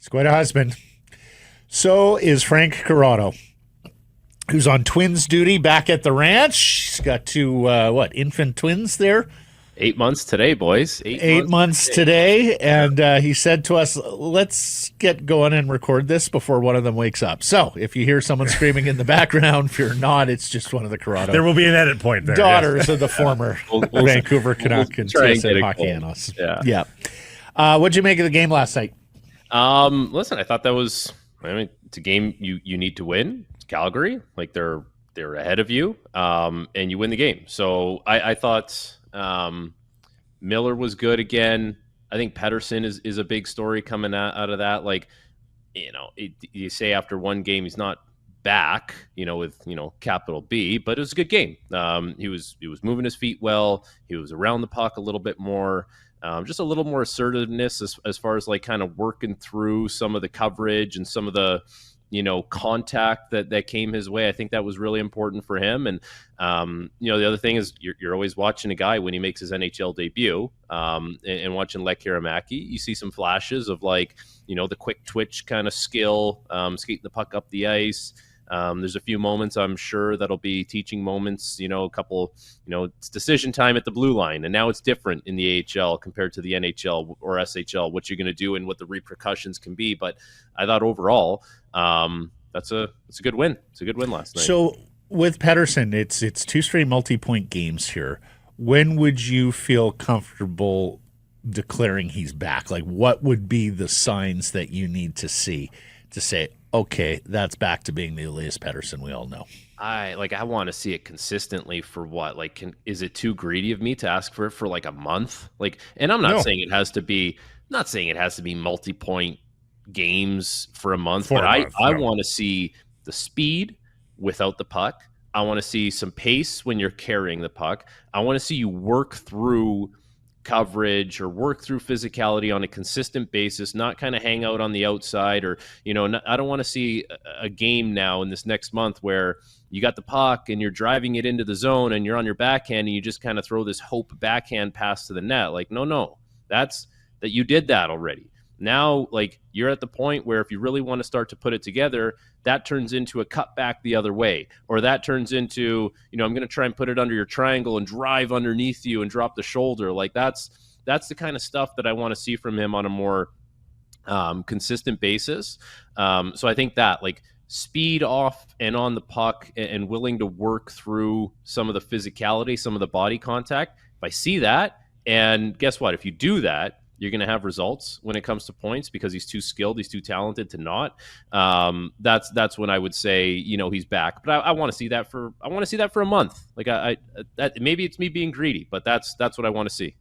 He's quite a husband. So is Frank Corrado, who's on twins duty back at the ranch. He's got two, infant twins there. 8 months today, boys. 8 months today. And he said to us, let's get going and record this before one of them wakes up. So if you hear someone screaming in the background, fear not, it's just one of the Corrado. There will be an edit point there. Daughters of the former Vancouver Canucks and TSN hockey analysts. Yeah. What'd you make of the game last night? Listen, I thought that was, it's a game you need to win. It's Calgary. Like they're ahead of you, and you win the game. So I thought Miller was good again. I think Pettersson is a big story coming out of that. Like, you say after one game he's not back, with capital B, but it was a good game. He was moving his feet well. He was around the puck a little bit more. Just a little more assertiveness as far as like kind of working through some of the coverage and some of the contact that came his way. I think that was really important for him. And, the other thing is you're always watching a guy when he makes his NHL debut, and watching Lekkerimaki, you see some flashes of like, the quick twitch kind of skill, skating the puck up the ice. There's a few moments I'm sure that'll be teaching moments, a couple, it's decision time at the blue line. And now it's different in the AHL compared to the NHL or SHL, what you're going to do and what the repercussions can be. But I thought overall, it's a good win. It's a good win last night. So with Pettersson, it's two straight multi-point games here. When would you feel comfortable declaring he's back? Like, what would be the signs that you need to see to say, okay, that's back to being the Elias Pettersson we all know? I want to see it consistently for what? Like, is it too greedy of me to ask for it for like a month? Like, and I'm not saying it has to be. I'm not saying it has to be multi-point games for a month, but I want to see the speed without the puck. I want to see some pace when you're carrying the puck. I want to see you work through coverage or work through physicality on a consistent basis, not kind of hang out on the outside or, I don't want to see a game now in this next month where you got the puck and you're driving it into the zone and you're on your backhand and you just kind of throw this hope backhand pass to the net. Like, no, that you did that already. Now, like, you're at the point where if you really want to start to put it together, that turns into a cut back the other way, or that turns into, I'm going to try and put it under your triangle and drive underneath you and drop the shoulder. Like that's the kind of stuff that I want to see from him on a more consistent basis. So I think that like speed off and on the puck and willing to work through some of the physicality, some of the body contact. If I see that, and guess what? If you do that, you're going to have results when it comes to points because he's too skilled, he's too talented to not. That's when I would say, he's back. But I want to see that for a month. Like that maybe it's me being greedy, but that's what I want to see.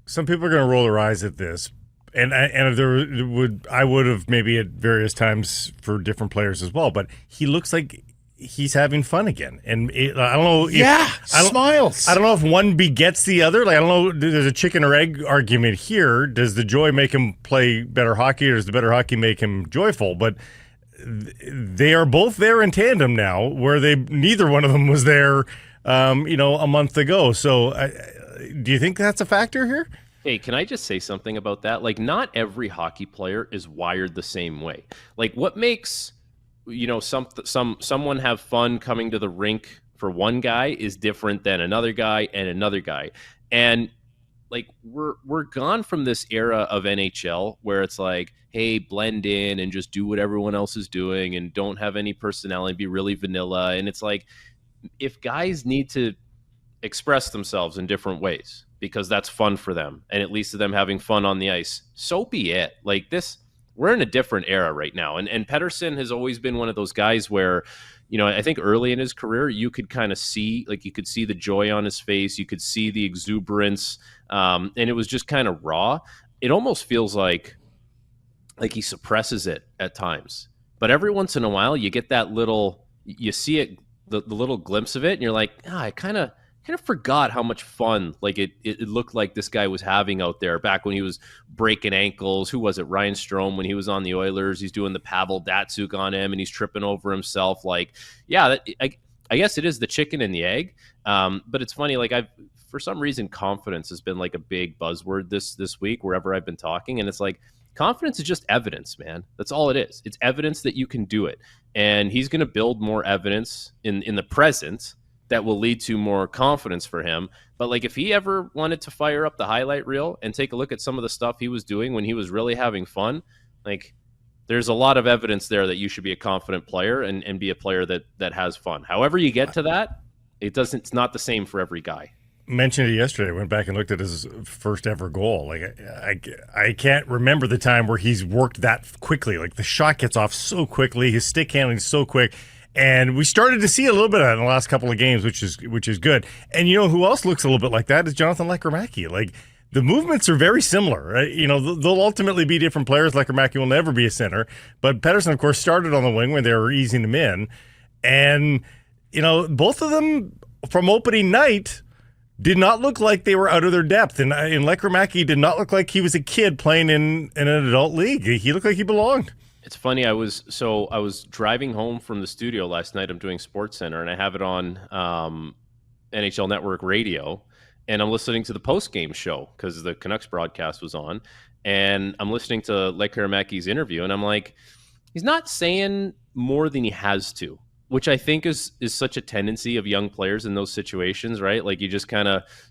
Some people are going to roll their eyes at this, and I would have maybe at various times for different players as well. But he looks like he's having fun again, and I don't know. Smiles. I don't know if one begets the other. Like, I don't know. There's a chicken or egg argument here. Does the joy make him play better hockey, or does the better hockey make him joyful? But they are both there in tandem now, where neither one of them was there, a month ago. So, do you think that's a factor here? Hey, can I just say something about that? Like, not every hockey player is wired the same way. Like, what makes someone have fun coming to the rink for one guy is different than another guy and another guy. And like we're gone from this era of NHL where it's like, hey, blend in and just do what everyone else is doing and don't have any personality, be really vanilla. And it's like, if guys need to express themselves in different ways because that's fun for them and it leads to them having fun on the ice, so be it. Like this, we're in a different era right now. And Pettersson has always been one of those guys where, I think early in his career, you could kind of see, like you could see the joy on his face. You could see the exuberance. And it was just kind of raw. It almost feels like he suppresses it at times. But every once in a while, you get that you see it, the little glimpse of it. And you're like, I kind of forgot how much fun it looked like this guy was having out there back when he was breaking ankles. Who was it? Ryan Strome, when he was on the Oilers, he's doing the Pavel Datsyuk on him and he's tripping over himself. Like, yeah, I guess it is the chicken and the egg. But it's funny. Like for some reason, confidence has been like a big buzzword this week wherever I've been talking. And it's like, confidence is just evidence, man. That's all it is. It's evidence that you can do it. And he's going to build more evidence in the present that will lead to more confidence for him. But like, if he ever wanted to fire up the highlight reel and take a look at some of the stuff he was doing when he was really having fun, like, there's a lot of evidence there that you should be a confident player and be a player that has fun. However you get to that, it's not the same for every guy. Mentioned it yesterday. I went back and looked at his first ever goal. Like, I can't remember the time where he's worked that quickly. Like, the shot gets off so quickly, his stick handling is so quick, and we started to see a little bit of that in the last couple of games, which is good. And you know who else looks a little bit like that is Jonathan Lekkerimaki. Like, the movements are very similar. Right? You know, they'll ultimately be different players. Lekkerimaki will never be a center, but Pettersson, of course, started on the wing when they were easing him in, and you know, both of them from opening night did not look like they were out of their depth. And Lekkerimaki did not look like he was a kid playing in an adult league. He looked like he belonged. It's funny. I was driving home from the studio last night. I'm doing SportsCenter, and I have it on NHL Network radio, and I'm listening to the post-game show because the Canucks broadcast was on, and I'm listening to Lekkerimaki's interview, and I'm like, he's not saying more than he has to, which I think is such a tendency of young players in those situations, right? Like, you just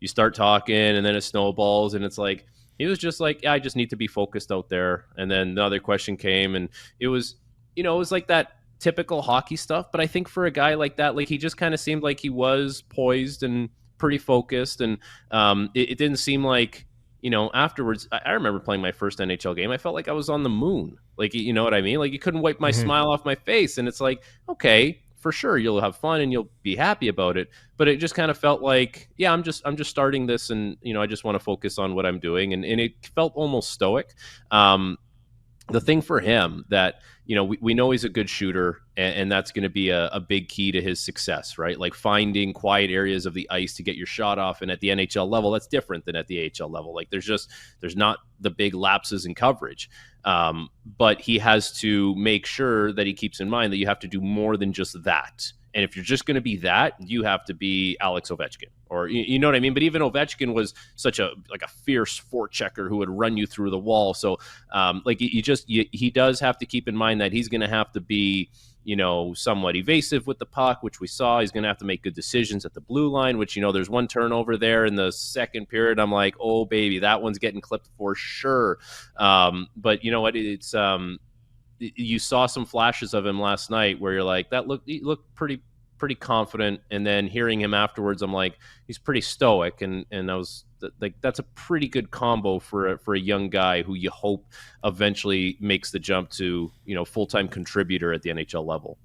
you start talking and then it snowballs, and it's like, he was just like, yeah, I just need to be focused out there. And then the other question came, and it was, it was like that typical hockey stuff. But I think for a guy like that, like, he just kind of seemed like he was poised and pretty focused. And it didn't seem like, afterwards, I remember playing my first NHL game. I felt like I was on the moon. Like, you know what I mean? Like, you couldn't wipe my smile off my face. And it's like, okay, for sure, you'll have fun and you'll be happy about it. But it just kind of felt like, yeah, I'm just starting this, and I just want to focus on what I'm doing, and it felt almost stoic. The thing for him that we know he's a good shooter, and that's going to be a big key to his success, right? Like, finding quiet areas of the ice to get your shot off, and at the NHL level, that's different than at the AHL level. Like, there's not the big lapses in coverage. But he has to make sure that he keeps in mind that you have to do more than just that. And if you're just going to be that, you have to be Alex Ovechkin, or you know what I mean? But even Ovechkin was such a fierce forechecker who would run you through the wall. So he does have to keep in mind that he's going to have to be, somewhat evasive with the puck, which we saw. He's going to have to make good decisions at the blue line, which, there's one turnover there in the second period. I'm like, oh, baby, that one's getting clipped for sure. But you know what? It's you saw some flashes of him last night where you're like, he looked pretty confident. And then hearing him afterwards, I'm like, he's pretty stoic. And I was like, that's a pretty good combo for a young guy who you hope eventually makes the jump to, full-time contributor at the NHL level.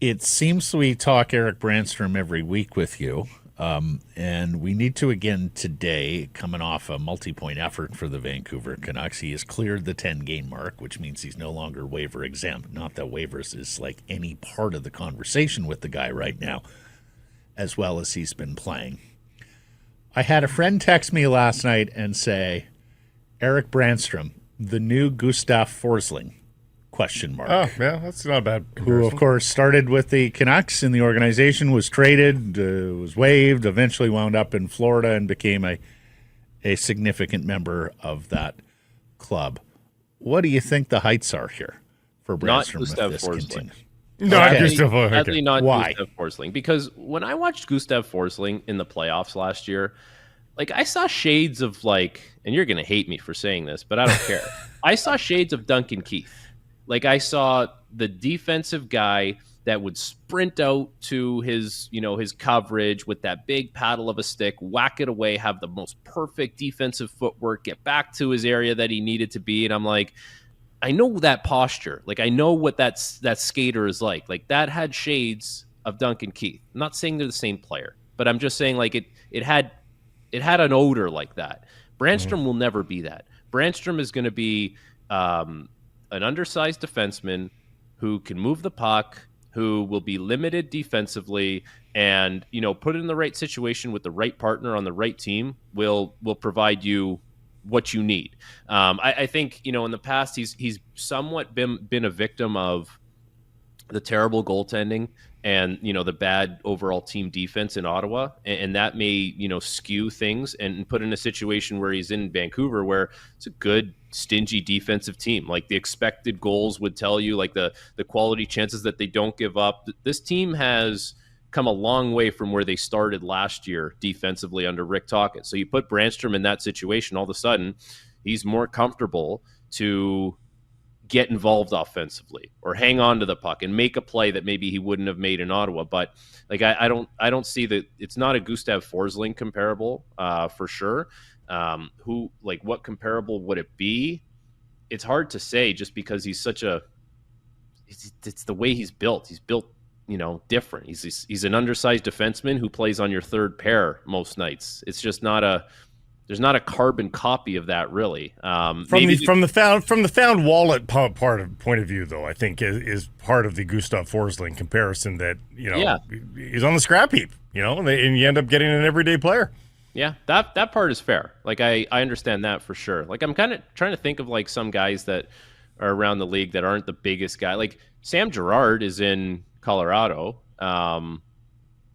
It seems we talk Erik Brännström every week with you. And we need to again today, coming off a multi-point effort for the Vancouver Canucks. He has cleared the 10-game mark, which means he's no longer waiver exempt. Not that waivers is like any part of the conversation with the guy right now, as well as he's been playing. I had a friend text me last night and say, Erik Brännström, the new Gustav Forsling, ? Oh, yeah, that's not a bad comparison. Who, of course, started with the Canucks in the organization, was traded, was waived, eventually wound up in Florida and became a significant member of that club. What do you think the heights are here for Branstrom if this continues? Not Gustav Forsling. Sadly, not Why? Gustav Forsling. Because when I watched Gustav Forsling in the playoffs last year, like, I saw shades of, like, and you're going to hate me for saying this, but I don't care. I saw shades of Duncan Keith. Like, I saw the defensive guy that would sprint out to his coverage with that big paddle of a stick, whack it away, have the most perfect defensive footwork, get back to his area that he needed to be. And I'm like, I know that posture. Like, I know what that skater is like. Like, that had shades of Duncan Keith. I'm not saying they're the same player, but I'm just saying, like, it had an odor like that. Branstrom will never be that. Branstrom is going to be an undersized defenseman who can move the puck, who will be limited defensively, and put in the right situation with the right partner on the right team will provide you what you need. I think in the past he's somewhat been a victim of the terrible goaltending and the bad overall team defense in Ottawa, and that may skew things and put in a situation where he's in Vancouver where it's a good stingy defensive team. Like the expected goals would tell you, like the quality chances that they don't give up. This team has come a long way from where they started last year defensively under Rick Tocchet. So you put Branstrom in that situation, all of a sudden he's more comfortable to get involved offensively or hang on to the puck and make a play that maybe he wouldn't have made in Ottawa. But like I don't see that. It's not a Gustav Forsling comparable for sure. What comparable would it be? It's hard to say just because he's such a. It's the way he's built. He's built, different. He's an undersized defenseman who plays on your third pair most nights. It's just there's not a carbon copy of that really. From the found wallet point of view, though, I think is part of the Gustav Forsling comparison that he's on the scrap heap, and you end up getting an everyday player. Yeah, that part is fair. Like I understand that for sure. Like I'm kind of trying to think of like some guys that are around the league that aren't the biggest guy. Like Sam Girard is in Colorado.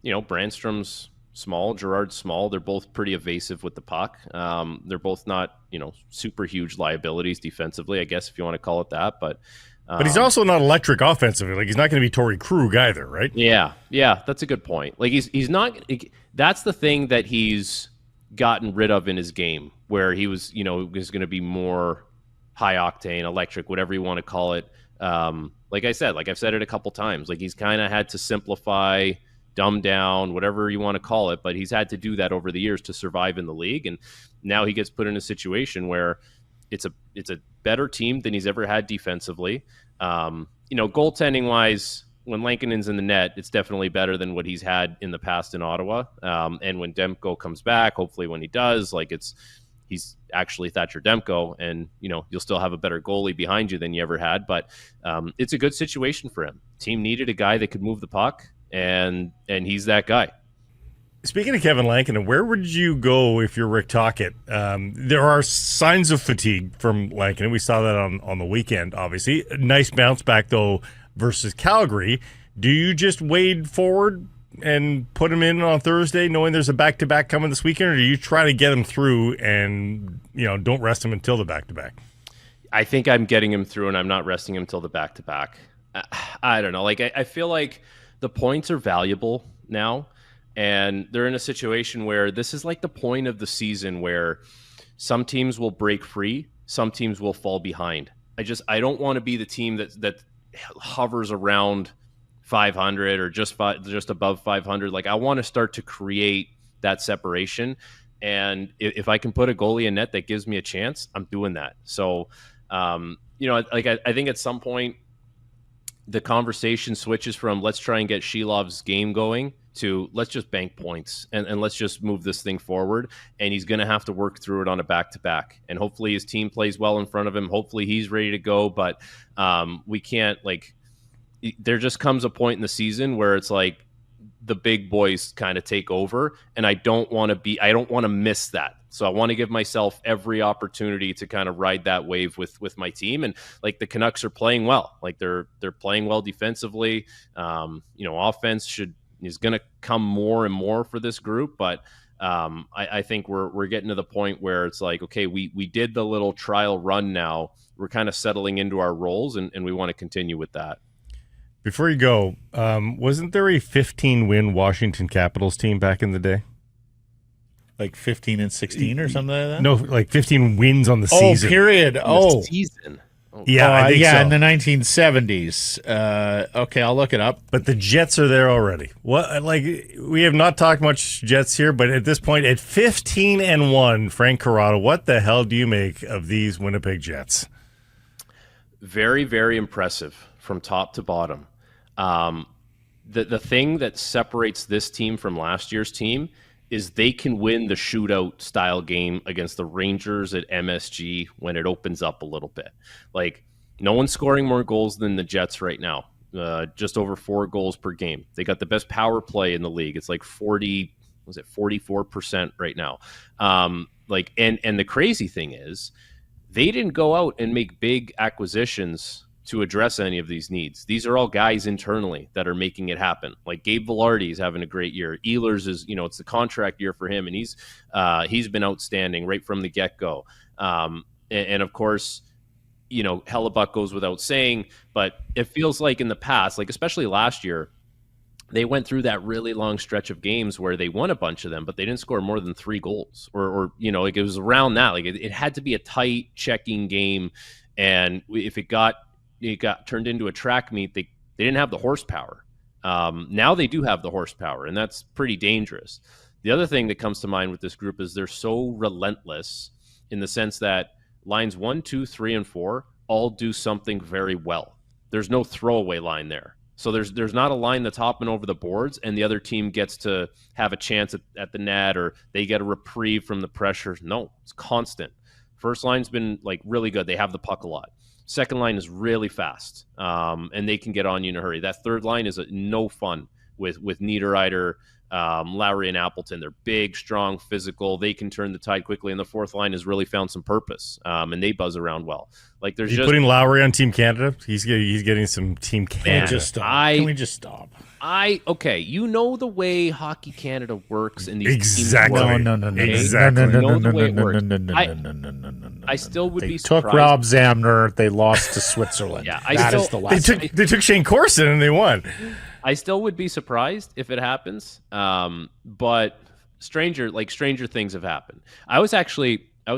Brandstrom's small, Girard's small. They're both pretty evasive with the puck. They're both not, super huge liabilities defensively, I guess, if you want to call it that. But he's also not electric offensively. Like he's not going to be Torrey Krug either, right? Yeah, that's a good point. Like he's not. That's the thing that he's gotten rid of in his game, where he was, was going to be more high octane, electric, whatever you want to call it. Like I said, like I've said it a couple times, like he's kind of had to simplify, dumb down, whatever you want to call it, but he's had to do that over the years to survive in the league. And now he gets put in a situation where it's a better team than he's ever had defensively. Goaltending wise, when Lankinen's in the net, it's definitely better than what he's had in the past in Ottawa. And when Demko comes back, hopefully when he does, he's actually Thatcher Demko, and you'll still have a better goalie behind you than you ever had. But it's a good situation for him. Team needed a guy that could move the puck, and he's that guy. Speaking of Kevin Lankinen, where would you go if you're Rick Tocchet? There are signs of fatigue from Lankinen. We saw that on the weekend, obviously. Nice bounce back, though, versus Calgary. Do you just wade forward and put him in on Thursday, knowing there's a back-to-back coming this weekend, or do you try to get him through and don't rest him until the back-to-back? I think I'm getting him through, and I'm not resting him until the back-to-back. I don't know. Like I feel like the points are valuable now, and they're in a situation where this is like the point of the season where some teams will break free, some teams will fall behind. I don't want to be the team that hovers around 500 or just above 500. Like I want to start to create that separation, and if I can put a goalie in net that gives me a chance, I'm doing that. So, I think at some point the conversation switches from let's try and get Shilov's game going to let's just bank points and let's just move this thing forward. And he's going to have to work through it on a back-to-back. And hopefully his team plays well in front of him. Hopefully he's ready to go. But we can't, there just comes a point in the season where it's like the big boys kind of take over. And I don't want to miss that. So I want to give myself every opportunity to kind of ride that wave with my team. And like the Canucks are playing well, like they're playing well defensively. Offense is going to come more and more for this group. But I think we're getting to the point where it's like, okay, we did the little trial run now. We're kind of settling into our roles, and we want to continue with that. Before you go, wasn't there a 15-win Washington Capitals team back in the day? Like 15 and 16 or something like that? No, like 15 wins on the season. Oh, period. The season. Yeah, I think so. In the 1970s. Okay, I'll look it up. But the Jets are there already. What? Like we have not talked much Jets here, but at this point, at 15-1, Frank Corrado, what the hell do you make of these Winnipeg Jets? Very, very impressive from top to bottom. The thing that separates this team from last year's team is they can win the shootout style game against the Rangers at MSG when it opens up a little bit. Like no one's scoring more goals than the Jets right now. Just over 4 goals per game. They got the best power play in the league. It's like 44% right now. And the crazy thing is they didn't go out and make big acquisitions to address any of these needs. These are all guys internally that are making it happen. Like Gabe Velarde is having a great year. Ehlers is, it's the contract year for him, and he's been outstanding right from the get-go. And of course, Hellebuck goes without saying, but it feels like in the past, like especially last year, they went through that really long stretch of games where they won a bunch of them, but they didn't score more than 3 goals or like it was around that. Like it had to be a tight checking game. And if it got turned into a track meet, they didn't have the horsepower. Now they do have the horsepower, and that's pretty dangerous. The other thing that comes to mind with this group is they're so relentless in the sense that lines 1, 2, 3, and 4 all do something very well. There's no throwaway line there. So there's not a line that's hopping over the boards and the other team gets to have a chance at the net or they get a reprieve from the pressure. No, it's constant. First line's been like really good. They have the puck a lot. Second line is really fast, and they can get on you in a hurry. That third line is no fun with Niederreiter, Lowry, and Appleton. They're big, strong, physical. They can turn the tide quickly, and the fourth line has really found some purpose, and they buzz around well. Like there's just putting Lowry on Team Canada. He's getting some Team Canada. Can we just stop? Okay, the way Hockey Canada works in these exactly. teams. No. Exactly. I still would be surprised. They took Rob Zamner. They lost to Switzerland. Yeah, they took Shane Corson and they won. I still would be surprised if it happens. But stranger things have happened. I was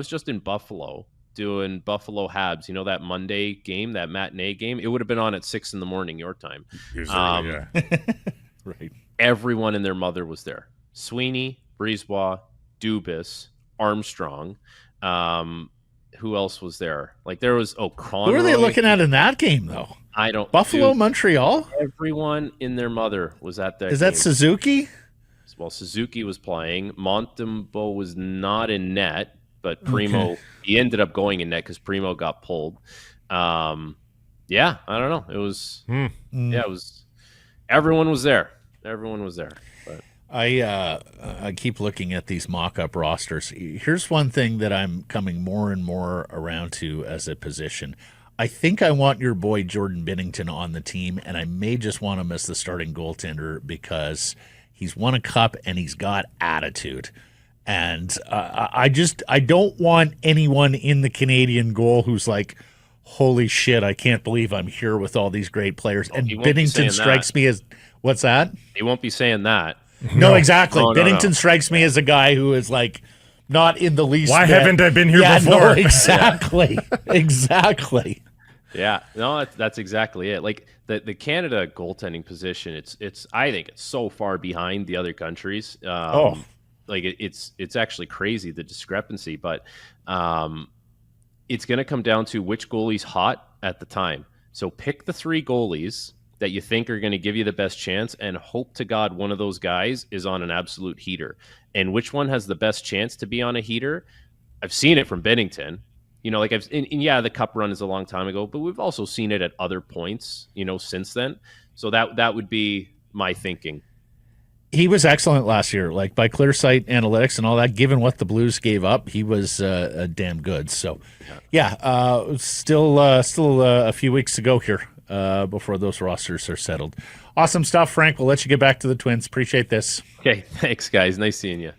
just in Buffalo doing Buffalo Habs, that Monday game, that matinee game. It would have been on at 6 a.m. your time. Yeah. Right. Everyone and their mother was there. Sweeney, Brisebois, Dubas, Armstrong. Who else was there? Like there was Conroy. Who are they looking at in that game though? I don't. Montreal. Everyone in their mother was at that. Is that Suzuki? Well, Suzuki was playing. Montembeault was not in net, but Primo he ended up going in net because Primo got pulled. I don't know. It was it was. Everyone was there. But I keep looking at these mock-up rosters. Here's one thing that I'm coming more and more around to as a position. I think I want your boy Jordan Binnington on the team, and I may just want him as the starting goaltender because he's won a cup and he's got attitude. And I don't want anyone in the Canadian goal who's like, holy shit, I can't believe I'm here with all these great players. And Binnington strikes me as, what's that? He won't be saying that. No, exactly. No. Binnington strikes me as a guy who is like not in the least. Why haven't I been here before? No, exactly. Exactly. Yeah, no, that's exactly it. Like the Canada goaltending position, it's I think it's so far behind the other countries. Like it's actually crazy, the discrepancy. But it's going to come down to which goalie's hot at the time. So pick the 3 goalies that you think are going to give you the best chance and hope to God one of those guys is on an absolute heater. And which one has the best chance to be on a heater? I've seen it from Binnington. The cup run is a long time ago, but we've also seen it at other points, since then. So that would be my thinking. He was excellent last year, like by clear sight analytics and all that. Given what the Blues gave up, he was damn good. So, still a few weeks to go here before those rosters are settled. Awesome stuff, Frank. We'll let you get back to the Twins. Appreciate this. Okay, thanks, guys. Nice seeing you.